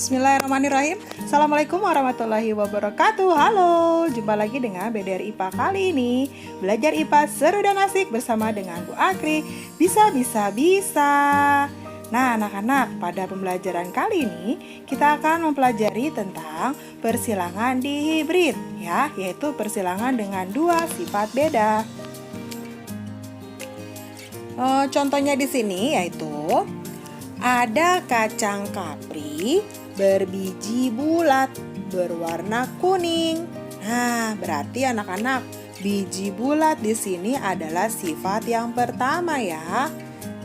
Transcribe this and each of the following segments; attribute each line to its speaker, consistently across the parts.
Speaker 1: Bismillahirrahmanirrahim. Assalamualaikum warahmatullahi wabarakatuh. Halo, jumpa lagi dengan BDR IPA kali ini. Belajar IPA seru dan asik bersama dengan Bu Akri. Bisa. Nah anak-anak, pada pembelajaran kali ini kita akan mempelajari tentang persilangan dihibrid ya, yaitu persilangan dengan dua sifat beda. Contohnya di sini yaitu ada kacang kapri berbiji bulat berwarna kuning. Nah, berarti anak-anak, biji bulat di sini adalah sifat yang pertama ya.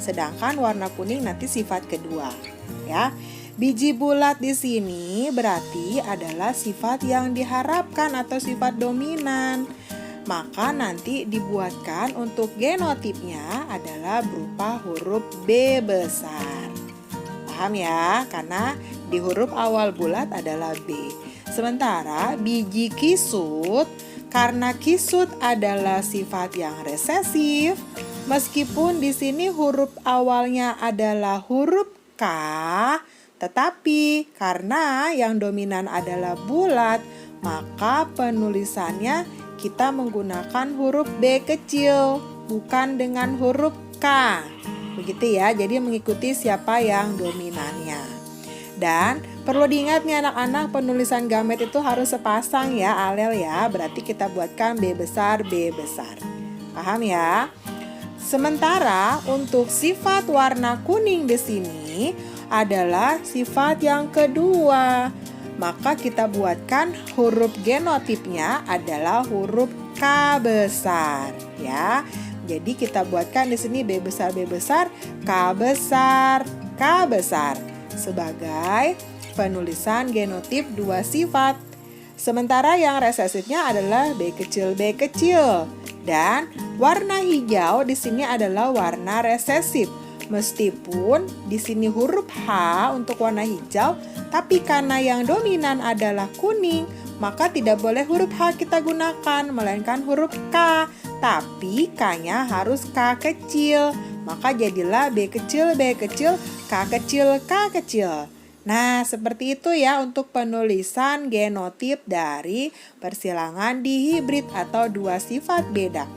Speaker 1: Sedangkan warna kuning nanti sifat kedua, ya. Biji bulat di sini berarti adalah sifat yang diharapkan atau sifat dominan. Maka nanti dibuatkan untuk genotipnya adalah berupa huruf B besar. Paham ya? Karena di huruf awal bulat adalah B. Sementara biji kisut, karena kisut adalah sifat yang resesif, meskipun di sini huruf awalnya adalah huruf K, tetapi karena yang dominan adalah bulat, maka penulisannya kita menggunakan huruf B kecil, bukan dengan huruf K. Begitu ya, jadi mengikuti siapa yang dominannya. Dan perlu diingat nih anak-anak, penulisan gamet itu harus sepasang ya, alel ya. Berarti kita buatkan B besar. Paham ya? Sementara untuk sifat warna kuning di sini adalah sifat yang kedua. Maka kita buatkan huruf genotipnya adalah huruf K besar ya. Jadi kita buatkan di sini B besar, K besar sebagai penulisan genotip dua sifat. Sementara yang resesifnya adalah B kecil. Dan warna hijau di sini adalah warna resesif. Meskipun di sini huruf H untuk warna hijau, tapi karena yang dominan adalah kuning, maka tidak boleh huruf H kita gunakan, melainkan huruf K. Tapi K-nya harus K kecil. Maka jadilah B kecil, K kecil. Nah, seperti itu ya untuk penulisan genotip dari persilangan dihibrid atau dua sifat beda.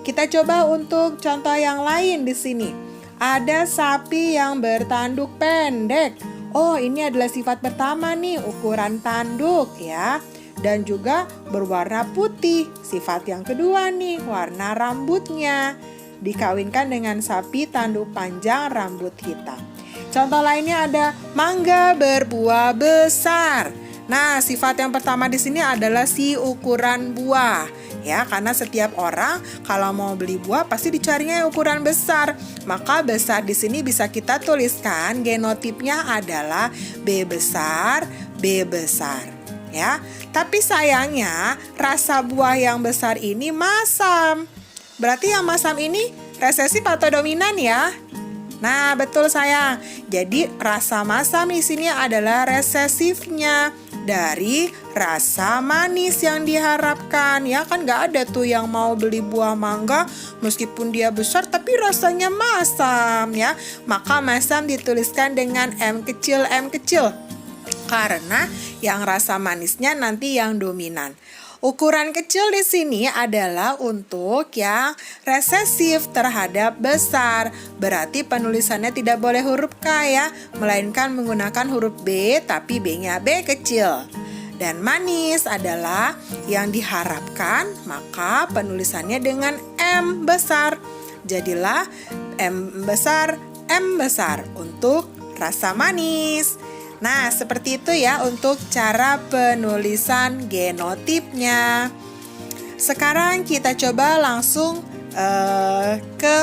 Speaker 1: Kita coba untuk contoh yang lain di sini. Ada sapi yang bertanduk pendek. Oh, ini adalah sifat pertama nih, ukuran tanduk ya. Dan juga berwarna putih. Sifat yang kedua nih, warna rambutnya. Dikawinkan dengan sapi tanduk panjang rambut hitam. Contoh lainnya ada mangga berbuah besar. Nah, sifat yang pertama di sini adalah si ukuran buah. Ya, karena setiap orang kalau mau beli buah pasti dicarinya yang ukuran besar. Maka besar di sini bisa kita tuliskan genotipnya adalah B besar. Ya, tapi sayangnya rasa buah yang besar ini masam. Berarti yang masam ini resesif atau dominan ya? Nah, betul sayang. Jadi rasa masam di sini adalah resesifnya dari rasa manis yang diharapkan. Ya kan gak ada tuh yang mau beli buah mangga meskipun dia besar tapi rasanya masam ya. Maka masam dituliskan dengan M kecil. Karena yang rasa manisnya nanti yang dominan. Ukuran kecil di sini adalah untuk yang resesif terhadap besar. Berarti penulisannya tidak boleh huruf K ya, melainkan menggunakan huruf B tapi B-nya B kecil. Dan manis adalah yang diharapkan, maka penulisannya dengan M besar. Jadilah M besar untuk rasa manis. Nah, seperti itu ya untuk cara penulisan genotipnya. Sekarang kita coba langsung ke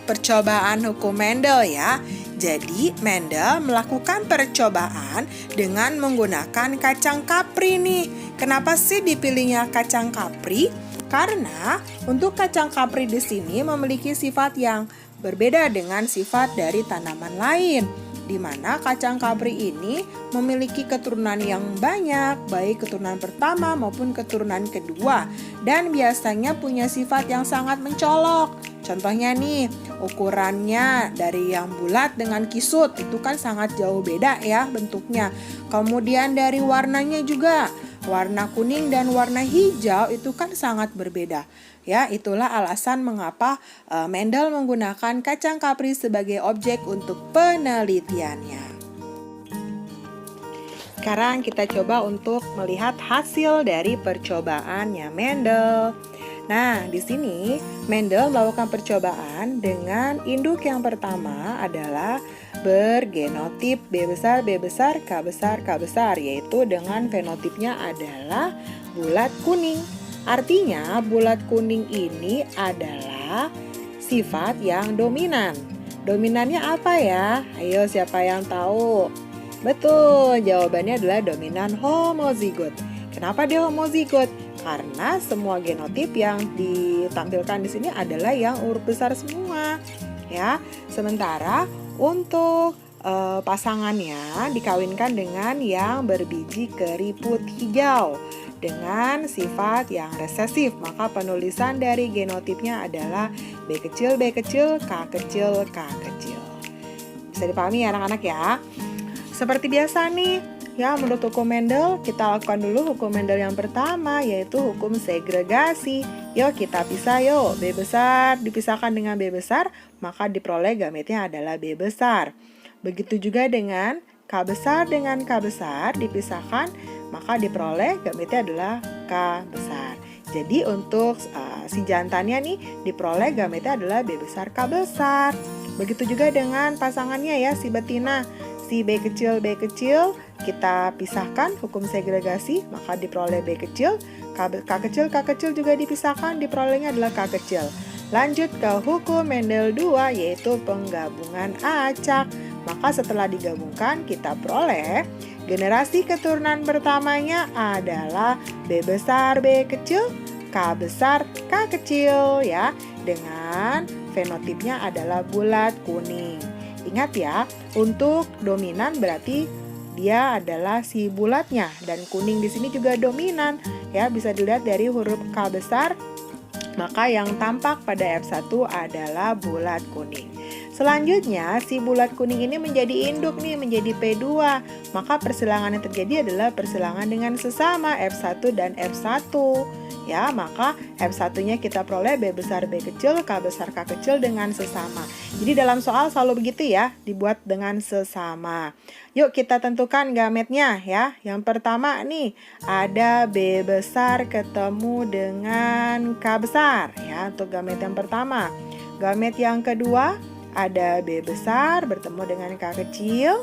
Speaker 1: percobaan hukum Mendel ya. Jadi, Mendel melakukan percobaan dengan menggunakan kacang kapri nih. Kenapa sih dipilihnya kacang kapri? Karena untuk kacang kapri di sini memiliki sifat yang berbeda dengan sifat dari tanaman lain. Di mana kacang kapri ini memiliki keturunan yang banyak, baik keturunan pertama maupun keturunan kedua, dan biasanya punya sifat yang sangat mencolok, Contohnya nih, ukurannya dari yang bulat dengan kisut itu kan sangat jauh beda ya bentuknya. Kemudian dari warnanya juga, warna kuning dan warna hijau itu kan sangat berbeda. Ya, itulah alasan mengapa Mendel menggunakan kacang kapri sebagai objek untuk penelitiannya. Sekarang kita coba untuk melihat hasil dari percobaannya Mendel. Nah, di sini Mendel melakukan percobaan dengan induk yang pertama adalah bergenotip B besar, B besar, K besar, K besar, yaitu dengan fenotipnya adalah bulat kuning. Artinya bulat kuning ini adalah sifat yang dominan. Dominannya apa ya? Ayo, siapa yang tahu? Betul, jawabannya adalah dominan homozigot. Kenapa dia homozigot? Karena semua genotip yang ditampilkan di sini adalah yang huruf besar semua, ya. Sementara untuk pasangannya dikawinkan dengan yang berbiji keriput hijau dengan sifat yang resesif, maka penulisan dari genotipnya adalah B kecil, B kecil, K kecil, K kecil. Bisa dipahami ya anak-anak ya? Seperti biasa nih, ya menurut hukum Mendel, kita lakukan dulu hukum Mendel yang pertama, yaitu hukum segregasi. Yuk kita pisah yuk, B besar dipisahkan dengan B besar, maka diperoleh gametnya adalah B besar. Begitu juga dengan K besar dengan K besar dipisahkan, maka diperoleh gametnya adalah K besar. Jadi untuk si jantannya nih diperoleh gametnya adalah B besar K besar. Begitu juga dengan pasangannya ya, si betina. Si B kecil kita pisahkan hukum segregasi, maka diperoleh B kecil, K kecil juga dipisahkan, diperolehnya adalah K kecil. Lanjut ke hukum Mendel 2, yaitu penggabungan acak. Maka setelah digabungkan kita peroleh generasi keturunan pertamanya adalah B besar B kecil, K besar K kecil ya, dengan fenotipnya adalah bulat kuning. Ingat ya, untuk dominan berarti dia adalah si bulatnya, dan kuning di sini juga dominan ya, bisa dilihat dari huruf K besar, maka yang tampak pada F1 adalah bulat kuning. Selanjutnya si bulat kuning ini menjadi induk nih, menjadi P2, maka persilangan yang terjadi adalah persilangan dengan sesama F1 dan F1 ya, maka F1-nya kita peroleh B besar B kecil, K besar K kecil dengan sesama. Jadi dalam soal selalu begitu ya, dibuat dengan sesama. Yuk kita tentukan gametnya ya. Yang pertama nih, ada B besar ketemu dengan K besar ya, untuk gamet yang pertama. Gamet yang kedua, ada B besar bertemu dengan K kecil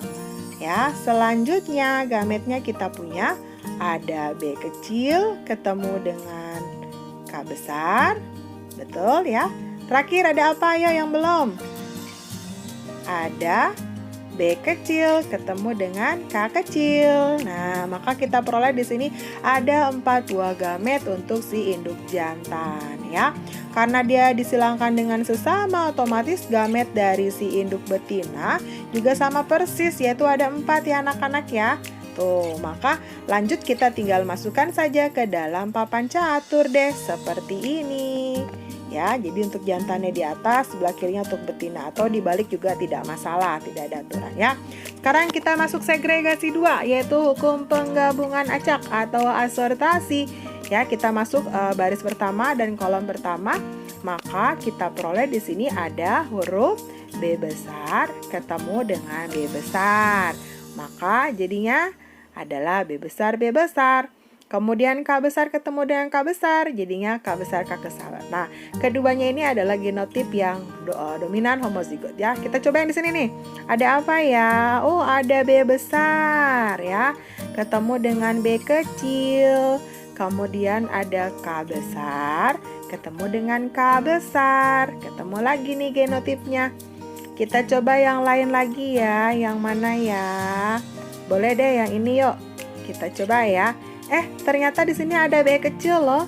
Speaker 1: ya. Selanjutnya gametnya kita punya ada B kecil ketemu dengan K besar. Betul ya. Terakhir ada apa ya yang belum? Ada B kecil ketemu dengan K kecil. Nah, maka kita peroleh di sini ada 4 buah gamet untuk si induk jantan ya. Karena dia disilangkan dengan sesama, otomatis gamet dari si induk betina juga sama persis, yaitu ada 4 ya anak-anak ya. Tuh, maka lanjut kita tinggal masukkan saja ke dalam papan catur deh, seperti ini. Ya, jadi untuk jantannya di atas, sebelah kirinya untuk betina, atau dibalik juga tidak masalah, tidak ada aturan ya. Sekarang kita masuk segregasi 2, yaitu hukum penggabungan acak atau asortasi. Ya, kita masuk baris pertama dan kolom pertama, maka kita peroleh di sini ada huruf B besar ketemu dengan B besar. Maka jadinya adalah B besar B besar. Kemudian K besar ketemu dengan K besar, jadinya K besar K besar. Nah, keduanya ini adalah genotip yang dominan homozigot ya. Kita coba yang di sini nih. Ada apa ya? Oh, ada B besar ya, ketemu dengan B kecil. Kemudian ada K besar ketemu dengan K besar. Ketemu lagi nih genotipnya. Kita coba yang lain lagi ya. Yang mana ya? Boleh deh yang ini yuk. Kita coba ya. Ternyata di sini ada B kecil loh.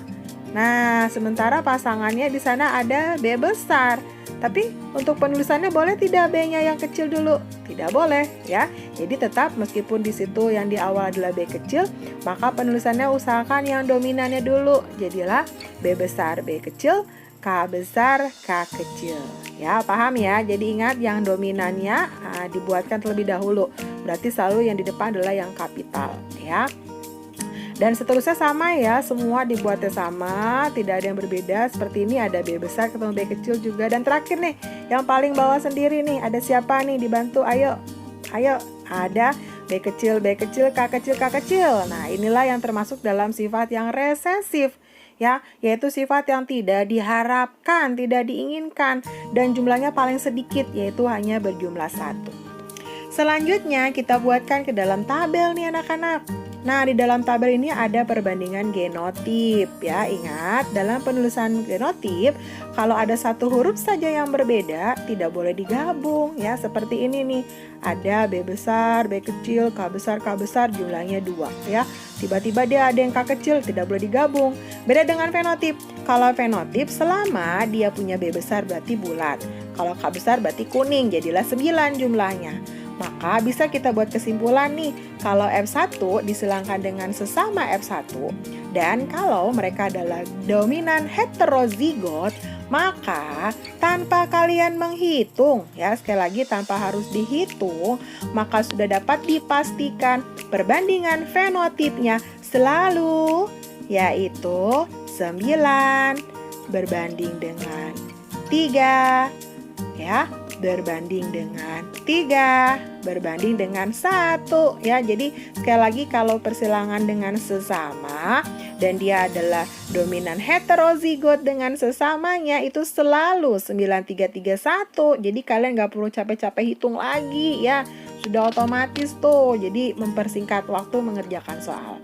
Speaker 1: Nah, sementara pasangannya di sana ada B besar. Tapi untuk penulisannya boleh tidak B-nya yang kecil dulu? Tidak boleh ya. Jadi tetap meskipun di situ yang di awal adalah B kecil, maka penulisannya usahakan yang dominannya dulu. Jadilah B besar B kecil, K besar, K kecil. Ya, paham ya? Jadi ingat yang dominannya dibuatkan terlebih dahulu. Berarti selalu yang di depan adalah yang kapital, ya. Dan seterusnya sama ya, semua dibuatnya sama, tidak ada yang berbeda. Seperti ini ada B besar ketemu B kecil juga. Dan terakhir nih, yang paling bawah sendiri nih, ada siapa nih? Dibantu, ayo. Ada B kecil, K kecil, K kecil. Nah, inilah yang termasuk dalam sifat yang resesif, ya, yaitu sifat yang tidak diharapkan, tidak diinginkan, dan jumlahnya paling sedikit, yaitu hanya berjumlah 1. Selanjutnya kita buatkan ke dalam tabel nih anak-anak. Nah, di dalam tabel ini ada perbandingan genotip ya. Ingat, dalam penulisan genotip, kalau ada satu huruf saja yang berbeda, tidak boleh digabung ya. Seperti ini nih, ada B besar, B kecil, K besar, jumlahnya 2 ya. Tiba-tiba dia ada yang K kecil, tidak boleh digabung. Beda dengan fenotip. Kalau fenotip, selama dia punya B besar berarti bulat. Kalau K besar berarti kuning, jadilah 9 jumlahnya. Maka bisa kita buat kesimpulan nih, kalau F1 disilangkan dengan sesama F1, dan kalau mereka adalah dominan heterozigot, maka tanpa kalian menghitung, ya sekali lagi tanpa harus dihitung, maka sudah dapat dipastikan perbandingan fenotipnya selalu yaitu 9 berbanding dengan 3, ya. Berbanding dengan 3, berbanding dengan 1 ya. Jadi sekali lagi kalau persilangan dengan sesama dan dia adalah dominan heterozigot dengan sesamanya, itu selalu 9331. Jadi kalian gak perlu capek-capek hitung lagi ya, sudah otomatis tuh. Jadi mempersingkat waktu mengerjakan soal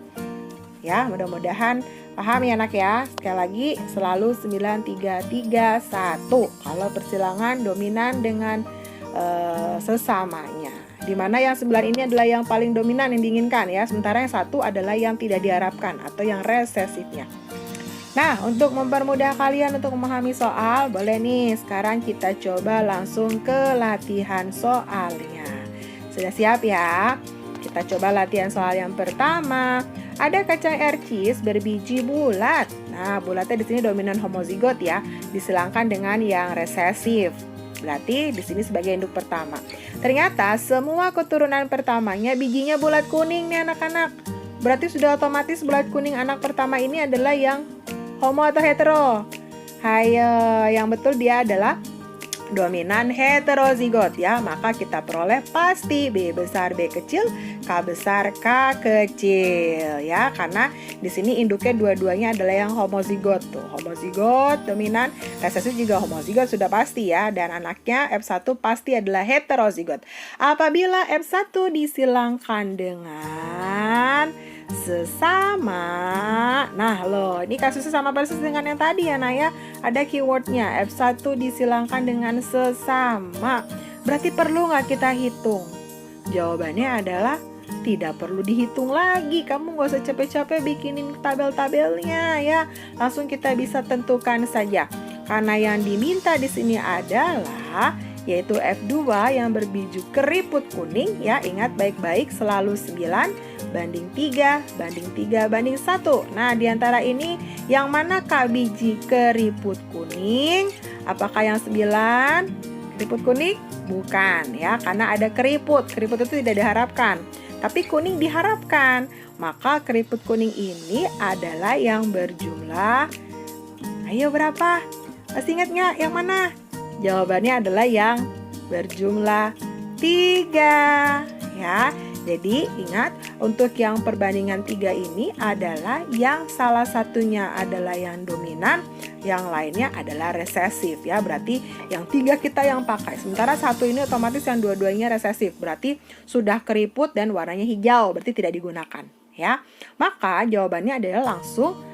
Speaker 1: ya. Mudah-mudahan paham ya anak ya. Sekali lagi selalu 9331 kalau persilangan dominan dengan sesamanya. Dimana yang 9 ini adalah yang paling dominan yang diinginkan ya. Sementara yang 1 adalah yang tidak diharapkan atau yang resesifnya. Nah, untuk mempermudah kalian untuk memahami soal, boleh nih sekarang kita coba langsung ke latihan soalnya. Sudah siap ya? Kita coba latihan soal yang pertama. Ada kacang air cheese berbiji bulat. Nah, bulatnya di sini dominan homozigot ya, disilangkan dengan yang resesif. Berarti di sini sebagai induk pertama. Ternyata semua keturunan pertamanya bijinya bulat kuning nih anak-anak. Berarti sudah otomatis bulat kuning anak pertama ini adalah yang homo atau hetero? Hayo, yang betul dia adalah dominan heterozigot ya. Maka kita peroleh pasti B besar B kecil, K besar K kecil ya, karena di sini induknya dua-duanya adalah yang homozigot tuh. Homozigot dominan, resesif juga homozigot sudah pasti ya, dan anaknya F1 pasti adalah heterozigot. Apabila F1 disilangkan dengan sesama. Nah loh, ini kasusnya sama persis dengan yang tadi ya Naya. Ada keywordnya F1 disilangkan dengan sesama. Berarti perlu nggak kita hitung? Jawabannya adalah tidak perlu dihitung lagi. Kamu nggak usah capek-capek bikinin tabel-tabelnya ya. Langsung kita bisa tentukan saja. Karena yang diminta di sini adalah yaitu F2 yang berbiji keriput kuning ya. Ingat baik-baik, selalu 9 banding 3 banding 3 banding 1. Nah, diantara ini yang manakah biji keriput kuning? Apakah yang 9 keriput kuning? Bukan ya, karena ada keriput. Keriput itu tidak diharapkan, tapi kuning diharapkan. Maka keriput kuning ini adalah yang berjumlah, ayo berapa? Masih ingat nggak yang mana? Jawabannya adalah yang berjumlah 3 ya. Jadi ingat, untuk yang perbandingan 3 ini adalah yang salah satunya adalah yang dominan, yang lainnya adalah resesif ya. Berarti yang 3 kita yang pakai. Sementara 1 ini otomatis yang dua-duanya resesif. Berarti sudah keriput dan warnanya hijau, berarti tidak digunakan ya. Maka jawabannya adalah langsung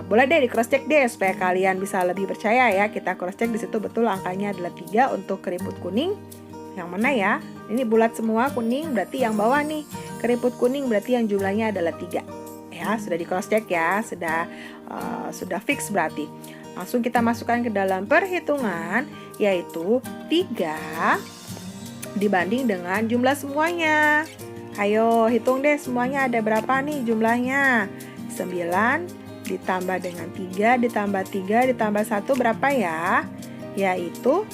Speaker 1: boleh deh di cross check deh supaya kalian bisa lebih percaya ya. Kita cross check di situ betul angkanya adalah 3 untuk keriput kuning. Yang mana ya? Ini bulat semua kuning, berarti yang bawah nih keriput kuning, berarti yang jumlahnya adalah 3 ya. Sudah di cross check ya, sudah fix berarti. Langsung kita masukkan ke dalam perhitungan, yaitu 3 dibanding dengan jumlah semuanya. Ayo hitung deh semuanya ada berapa nih jumlahnya. 9 ditambah dengan 3 ditambah 3 ditambah 1 berapa ya? Yaitu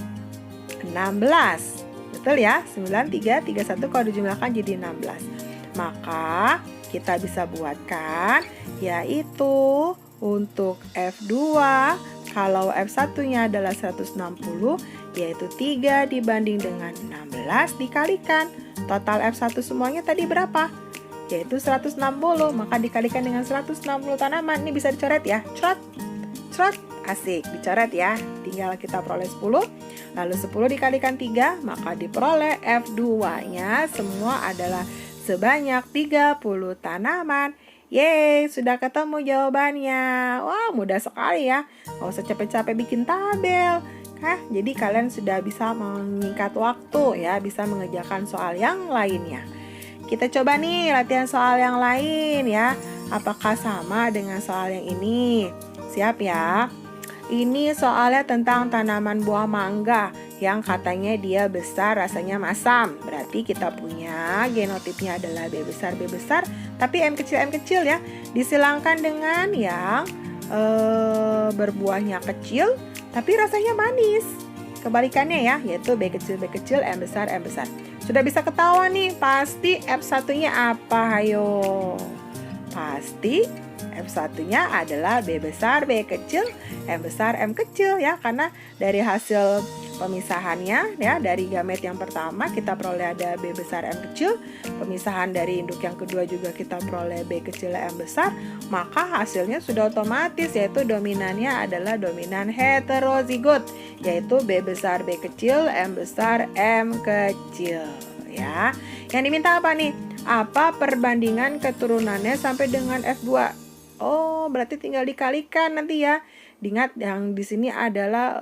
Speaker 1: 16. Betul ya? 9, 3, 3, 1 kalau dijumlahkan jadi 16. Maka kita bisa buatkan yaitu untuk F2 kalau F1-nya adalah 160 yaitu 3 dibanding dengan 16 dikalikan. Total F1 semuanya tadi berapa? Yaitu 160, maka dikalikan dengan 160 tanaman. Ini bisa dicoret ya. Crot, crot, asik, dicoret ya. Tinggal kita peroleh 10. Lalu 10 dikalikan 3, maka diperoleh F2-nya semua adalah sebanyak 30 tanaman. Yeay, sudah ketemu jawabannya. Wah, mudah sekali ya. Nggak usah capek-capek bikin tabel. Jadi kalian sudah bisa menyingkat waktu ya, bisa mengerjakan soal yang lainnya. Kita coba nih latihan soal yang lain ya. Apakah sama dengan soal yang ini? Siap ya? Ini soalnya tentang tanaman buah mangga yang katanya dia besar, rasanya masam. Berarti kita punya genotipnya adalah B besar, tapi M kecil ya. Disilangkan dengan yang berbuahnya kecil, tapi rasanya manis. Kebalikannya ya, yaitu B kecil, M besar. Sudah bisa ketahuan nih, pasti F1-nya apa? Ayo. Pasti F1-nya adalah B besar, B kecil, M besar, M kecil ya. Karena dari hasil pemisahannya ya, dari gamet yang pertama kita peroleh ada B besar, M kecil. Pemisahan dari induk yang kedua juga kita peroleh B kecil, M besar. Maka hasilnya sudah otomatis, yaitu dominannya adalah dominan heterozigot, yaitu B besar, B kecil, M besar, M kecil ya. Yang diminta apa nih? Apa perbandingan keturunannya sampai dengan F2? Oh, berarti tinggal dikalikan nanti ya. Ingat yang di sini adalah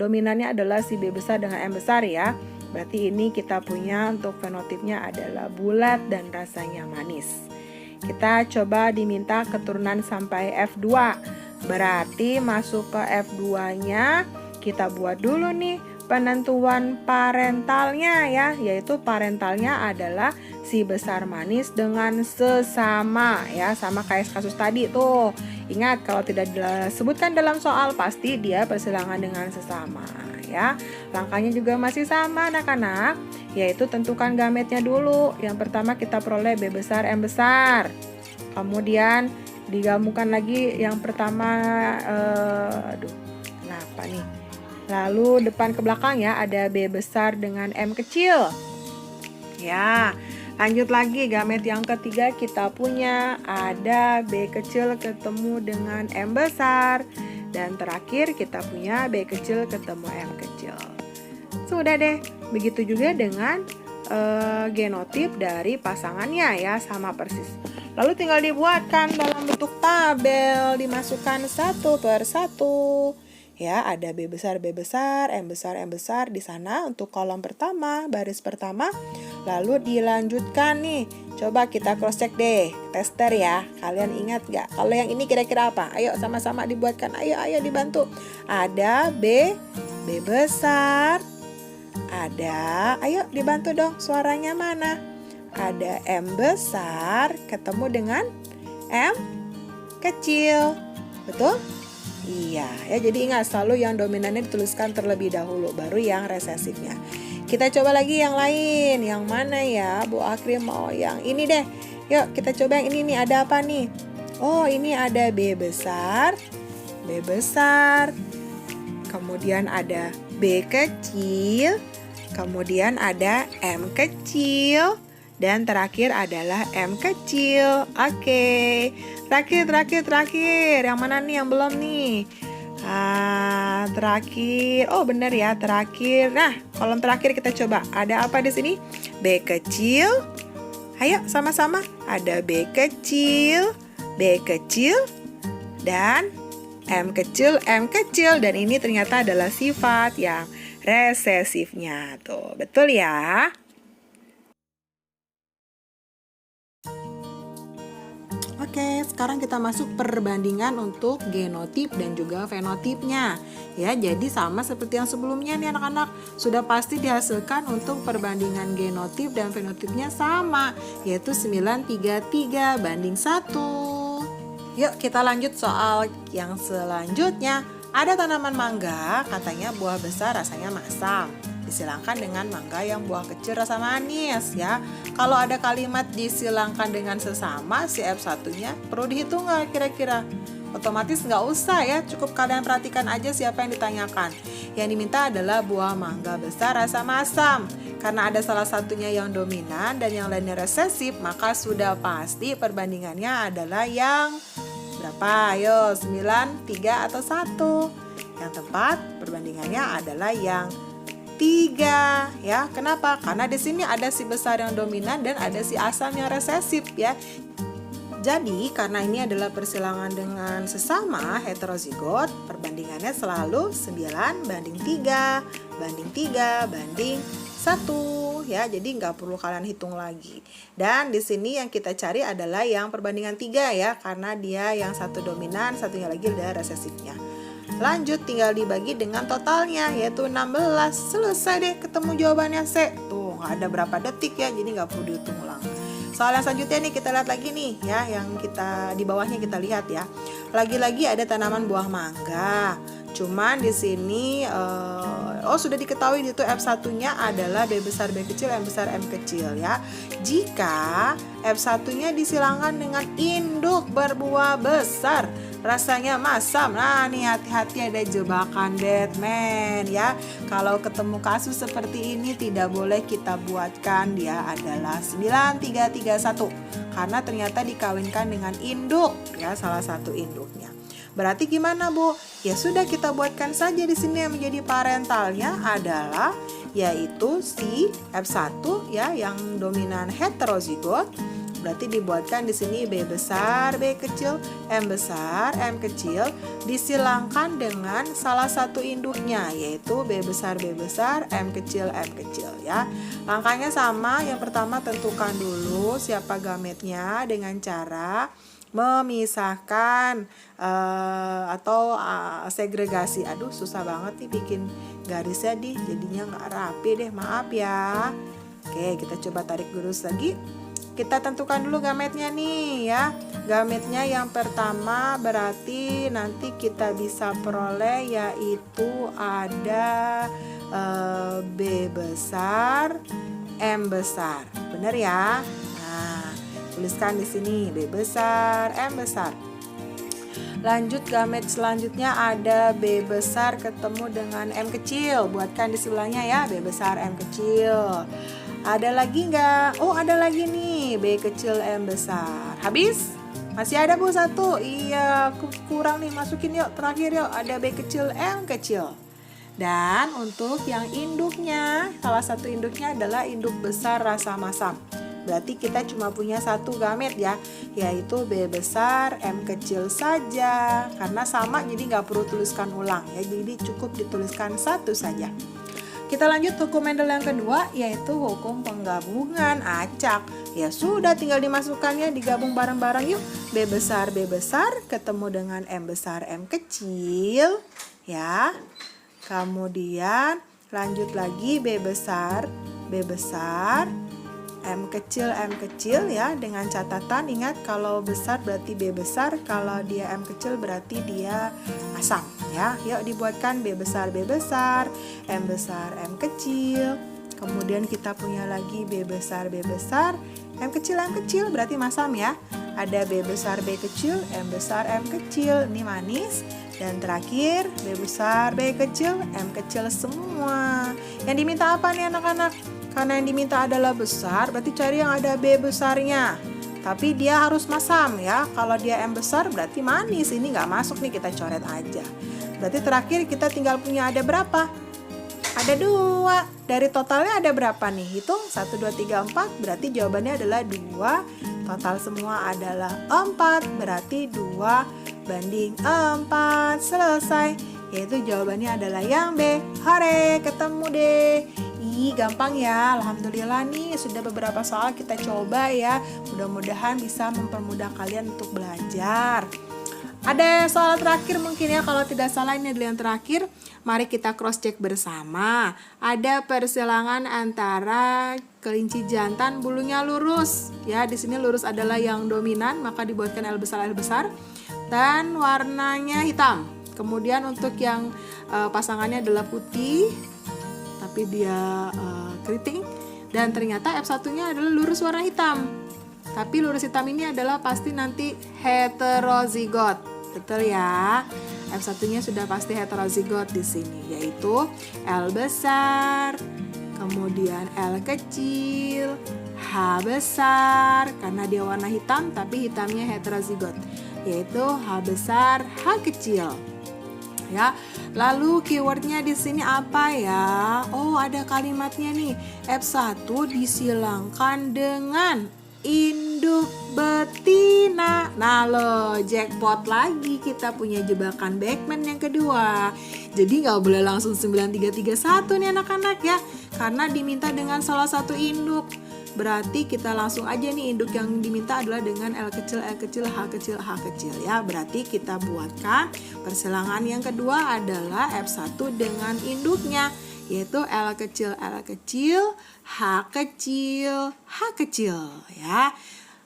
Speaker 1: dominannya adalah si B besar dengan M besar ya. Berarti ini kita punya untuk fenotipnya adalah bulat dan rasanya manis. Kita coba diminta keturunan sampai F2. Berarti masuk ke F2-nya kita buat dulu nih penentuan parentalnya ya, yaitu parentalnya adalah si besar manis dengan sesama ya, sama kayak kasus tadi tuh. Ingat kalau tidak disebutkan dalam soal pasti dia persilangan dengan sesama ya. Langkahnya juga masih sama anak-anak, yaitu tentukan gametnya dulu. Yang pertama kita peroleh B besar, M besar. Kemudian digabungkan lagi yang pertama kenapa nih? Lalu depan ke belakang ya, ada B besar dengan M kecil. Ya, lanjut lagi gamet yang ketiga kita punya ada B kecil ketemu dengan M besar. Dan terakhir kita punya B kecil ketemu M kecil. Sudah deh, begitu juga dengan genotip dari pasangannya ya, sama persis. Lalu tinggal dibuatkan dalam bentuk tabel, dimasukkan satu per satu. Ya, ada B besar, M besar di sana untuk kolom pertama, baris pertama. Lalu dilanjutkan nih. Coba kita cross check deh, tester ya. Kalian ingat gak? Kalau yang ini kira-kira apa? Ayo sama-sama dibuatkan. Ayo dibantu. Ada B besar. Ada, ayo dibantu dong, suaranya mana? Ada M besar ketemu dengan M kecil. Betul? Iya, ya jadi ingat selalu yang dominannya dituliskan terlebih dahulu, baru yang resesifnya. Kita coba lagi yang lain. Yang mana ya, Bu Akri mau yang ini deh. Yuk kita coba yang ini nih, ada apa nih? Oh, ini ada B besar. Kemudian ada B kecil. Kemudian ada M kecil. Dan terakhir adalah M kecil. Oke. Terakhir. Yang mana nih yang belum nih? Terakhir. Oh, benar ya, terakhir. Nah, kolom terakhir kita coba. Ada apa di sini? B kecil. Ayo sama-sama. Ada B kecil, dan M kecil. Dan ini ternyata adalah sifat yang resesifnya. Tuh, betul ya? Oke, sekarang kita masuk perbandingan untuk genotip dan juga fenotipnya. Ya, jadi sama seperti yang sebelumnya nih anak-anak. Sudah pasti dihasilkan untuk perbandingan genotip dan fenotipnya sama, yaitu 933 banding 1. Yuk kita lanjut soal yang selanjutnya. Ada tanaman mangga, katanya buah besar rasanya masam. Disilangkan dengan mangga yang buah kecil rasa manis ya. Kalau ada kalimat disilangkan dengan sesama, si F1-nya perlu dihitung nggak kira-kira? Otomatis nggak usah ya, cukup kalian perhatikan aja siapa yang ditanyakan. Yang diminta adalah buah mangga besar rasa masam. Karena ada salah satunya yang dominan dan yang lainnya resesif, maka sudah pasti perbandingannya adalah yang berapa? Ayo, 9, 3 atau 1? Yang tepat perbandingannya adalah yang 3 ya. Kenapa? Karena di sini ada si besar yang dominan dan ada si asam yang resesif ya. Jadi karena ini adalah persilangan dengan sesama heterozigot, perbandingannya selalu 9 banding 3 banding 3 banding 1 ya. Jadi nggak perlu kalian hitung lagi. Dan di sini yang kita cari adalah yang perbandingan 3 ya, karena dia yang satu dominan, satunya lagi adalah resesifnya. Lanjut, tinggal dibagi dengan totalnya, yaitu 16. Selesai deh, ketemu jawabannya C. Tuh nggak ada berapa detik ya, jadi nggak perlu dihitung ulang. Soal yang selanjutnya nih kita lihat lagi nih ya, yang kita di bawahnya kita lihat ya. Lagi-lagi ada tanaman buah mangga. Cuman di sini sudah diketahui itu F1-nya adalah B besar B kecil, M besar M kecil ya. Jika F1-nya disilangkan dengan induk berbuah besar, rasanya masam. Nah, nih hati-hati ada jebakan Batman ya. Kalau ketemu kasus seperti ini tidak boleh kita buatkan dia adalah 9331 karena ternyata dikawinkan dengan induk ya, salah satu induknya. Berarti gimana, Bu? Ya sudah, kita buatkan saja di sini yang menjadi parentalnya adalah yaitu si F1 ya yang dominan heterozigot. Berarti dibuatkan di sini B besar B kecil, M besar M kecil disilangkan dengan salah satu induknya yaitu B besar M kecil ya. Langkahnya sama. Yang pertama tentukan dulu siapa gametnya dengan cara memisahkan atau segregasi. Aduh, susah banget nih bikin garisnya jadinya nggak rapi deh, maaf ya. Oke, kita coba tarik lurus lagi. Kita tentukan dulu gametnya nih ya. Gametnya yang pertama berarti nanti kita bisa peroleh yaitu ada B besar M besar. Benar ya? Nah, tuliskan di sini B besar M besar. Lanjut, gamet selanjutnya ada B besar ketemu dengan M kecil. Buatkan di sebelahnya ya, B besar M kecil. Ada lagi nggak? Oh, ada lagi nih, B kecil M besar. Habis? Masih ada, Bu, satu. Iya, kurang nih, masukin yuk. Terakhir yuk, ada B kecil M kecil. Dan untuk yang induknya, salah satu induknya adalah induk besar rasa masam. Berarti kita cuma punya satu gamet ya, yaitu B besar M kecil saja. Karena sama jadi nggak perlu tuliskan ulang ya, jadi cukup dituliskan satu saja. Kita lanjut hukum Mendel yang kedua, yaitu hukum penggabungan acak. Ya sudah, tinggal dimasukkannya, digabung bareng-bareng yuk. B besar ketemu dengan M besar M kecil ya. Kemudian lanjut lagi B besar M kecil ya, dengan catatan ingat kalau besar berarti B besar, kalau dia M kecil berarti dia asam ya. Yuk dibuatkan B besar M M kecil. Kemudian kita punya lagi B besar M kecil berarti masam ya. Ada B besar B kecil M kecil, ini manis. Dan terakhir B besar B kecil M kecil semua. Yang diminta apa nih anak-anak? Karena yang diminta adalah besar, berarti cari yang ada B besarnya. Tapi dia harus masam ya. Kalau dia M besar berarti manis. Ini nggak masuk nih, kita coret aja. Berarti terakhir kita tinggal punya ada berapa? Ada 2. Dari totalnya ada berapa nih? Hitung 1, 2, 3, 4. Berarti jawabannya adalah 2. Total semua adalah 4. Berarti 2 banding 4. Selesai. Yaitu jawabannya adalah yang B. Hore, ketemu deh. Gampang ya, alhamdulillah nih sudah beberapa soal kita coba ya. Mudah-mudahan bisa mempermudah kalian untuk belajar. Ada soal terakhir mungkin ya, kalau tidak salah ini adalah yang terakhir. Mari kita cross check bersama. Ada persilangan antara kelinci jantan bulunya lurus ya. Di sini lurus adalah yang dominan, maka dibuatkan L besar. dan warnanya hitam. Kemudian untuk yang pasangannya adalah putih, tapi dia keriting. Dan ternyata F1-nya adalah lurus warna hitam. Tapi lurus hitam ini adalah pasti nanti heterozigot. Betul ya? F1-nya sudah pasti heterozigot di sini, yaitu L besar, kemudian L kecil, H besar, karena dia warna hitam tapi hitamnya heterozigot, yaitu H besar, H kecil. Ya, lalu keywordnya di sini apa ya? Oh, ada kalimatnya nih. F1 disilangkan dengan induk betina. Nah loh, jackpot lagi, kita punya jebakan Beckman yang kedua. Jadi nggak boleh langsung 9331 nih anak-anak ya, karena diminta dengan salah satu induk. Berarti kita langsung aja nih, induk yang diminta adalah dengan L kecil, H kecil, H kecil ya. Berarti kita buatkan persilangan yang kedua adalah F1 dengan induknya, yaitu L kecil, H kecil ya.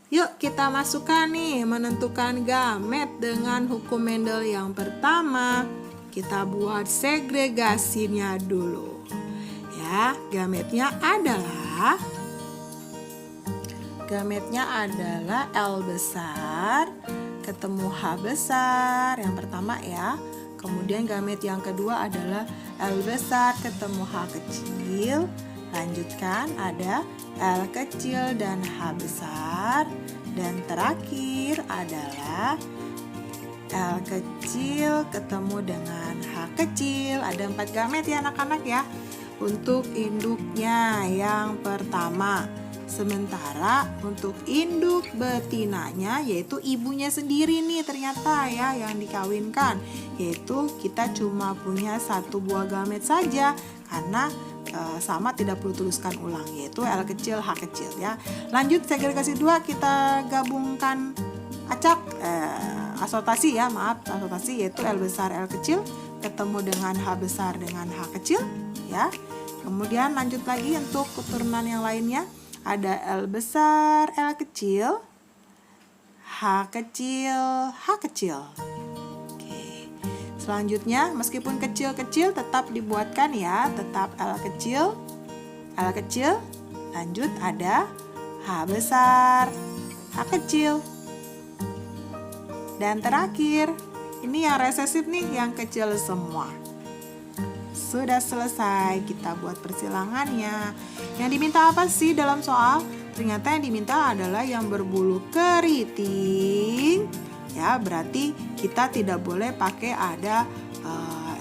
Speaker 1: Yuk kita masukkan nih, menentukan gamet dengan hukum Mendel yang pertama. Kita buat segregasinya dulu ya. Gametnya adalah L besar ketemu H besar yang pertama ya. Kemudian gamet yang kedua adalah L besar ketemu H kecil. Lanjutkan ada L kecil dan H besar. Dan terakhir adalah L kecil ketemu dengan H kecil. Ada 4 gamet ya anak-anak ya. Untuk induknya yang pertama. Sementara untuk induk betinanya, yaitu ibunya sendiri nih ternyata ya yang dikawinkan, yaitu kita cuma punya 1 buah gamet saja karena sama, tidak perlu tuliskan ulang, yaitu L kecil, H kecil ya. Lanjut segregasi 2, kita gabungkan asotasi ya, yaitu L besar, L kecil ketemu dengan H besar dengan H kecil ya. Kemudian lanjut lagi untuk keturunan yang lainnya. Ada L besar, L kecil, H kecil, H kecil. Oke. Selanjutnya, meskipun kecil-kecil tetap dibuatkan ya, tetap L kecil. Lanjut ada H besar, H kecil. Dan terakhir, ini yang resesif nih, yang kecil semua. Sudah selesai, kita buat persilangannya. Yang diminta apa sih dalam soal? Ternyata yang diminta adalah yang berbulu keriting. Ya, berarti kita tidak boleh pakai ada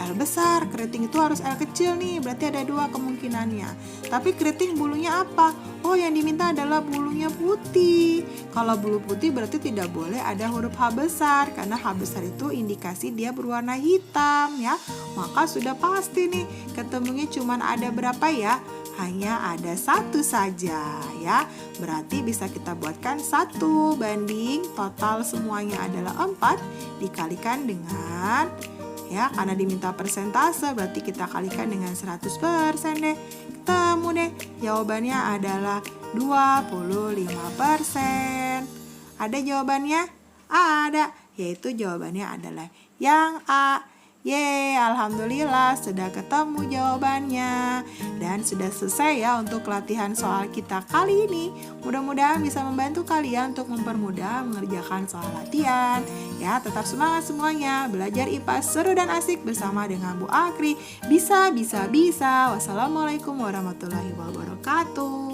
Speaker 1: L besar. Keriting itu harus L kecil nih, berarti ada 2 kemungkinannya. Tapi keriting bulunya apa? Oh, yang diminta adalah bulunya putih. Kalau bulu putih berarti tidak boleh ada huruf H besar, karena H besar itu indikasi dia berwarna hitam ya. Maka sudah pasti nih, ketemunya cuma ada berapa ya? Hanya ada 1 saja ya. Berarti bisa kita buatkan 1 banding total semuanya adalah 4 dikalikan dengan ya, karena diminta persentase berarti kita kalikan dengan 100% deh. Ketemu deh, jawabannya adalah 25%. Ada jawabannya? Ada, yaitu jawabannya adalah yang A. Yeay, alhamdulillah sudah ketemu jawabannya. Dan sudah selesai ya untuk latihan soal kita kali ini. Mudah-mudahan bisa membantu kalian untuk mempermudah mengerjakan soal latihan. Ya, tetap semangat semuanya. Belajar IPA seru dan asik bersama dengan Bu Akri. Bisa. Wassalamualaikum warahmatullahi wabarakatuh.